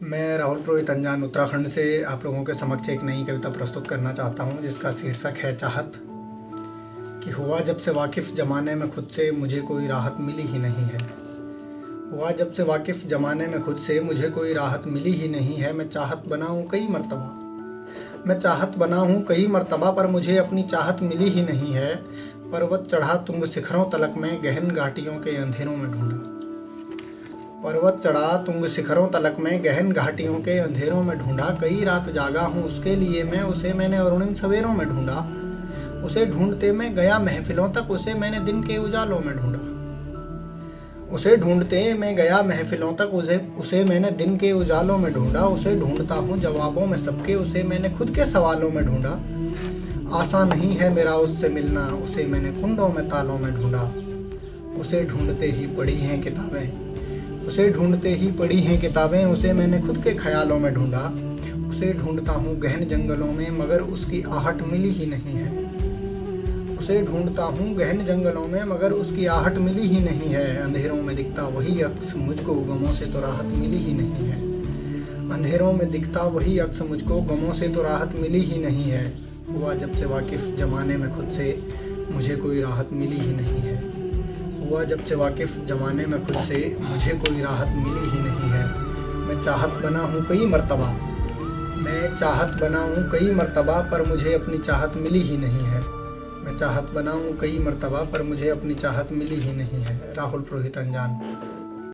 मैं राहुल पुरोहित अनजान उत्तराखंड से आप लोगों के समक्ष एक नई कविता प्रस्तुत करना चाहता हूं, जिसका शीर्षक है चाहत। कि हुआ जब से वाकिफ़ ज़माने में खुद से मुझे कोई राहत मिली ही नहीं है। हुआ जब से वाकिफ़ ज़माने में खुद से मुझे कोई राहत मिली ही नहीं है। मैं चाहत बना हूँ कई मर्तबा, मैं चाहत बना हूँ कई मर्तबा, पर मुझे अपनी चाहत मिली ही नहीं है। पर्वत चढ़ा तुंग शिखरों तलक में, गहन घाटियों के अंधेरों में ढूंढा। पर्वत चढ़ा तुंग शिखरों तलक में, गहन घाटियों के अंधेरों में ढूंढा। कई रात जागा हूँ उसके लिए मैं, उसे मैंने अरुणिम सवेरों में ढूंढा। उसे ढूंढते मैं गया महफिलों तक, उसे मैंने दिन के उजालों में ढूंढा। उसे ढूंढते मैं गया महफिलों तक, उसे मैंने दिन के उजालों में ढूंढा। उसे ढूंढता हूँ जवाबों में सबके, उसे मैंने खुद के सवालों में ढूंढा। आसान नहीं है मेरा उससे मिलना, उसे मैंने कुंडों में तालों में ढूंढा। उसे ढूंढते ही पढ़ी हैं किताबें, उसे ढूंढते ही पढ़ी हैं किताबें, उसे मैंने खुद के ख्यालों में ढूंढा। उसे ढूंढता हूँ गहन जंगलों में, मगर उसकी आहट मिली ही नहीं है। उसे ढूंढता हूँ गहन जंगलों में, मगर उसकी आहट मिली ही नहीं है। अंधेरों में दिखता वही अक्स मुझको, गमों से तो राहत मिली ही नहीं है। अंधेरों में दिखता वही अक्स मुझको, गमों से तो राहत मिली ही नहीं है। हुआ जब से वाकिफ़ ज़माने में खुद से मुझे कोई राहत मिली ही नहीं है। हुआ जब से वाकिफ़ ज़माने में खुद से मुझे कोई राहत मिली ही नहीं है। मैं चाहत बना हूँ कई मर्तबा, मैं चाहत बना हूँ कई मर्तबा, पर मुझे अपनी चाहत मिली ही नहीं है। मैं चाहत बना हूँ कई मर्तबा, पर मुझे अपनी चाहत मिली ही नहीं है। राहुल पुरोहित अनजान।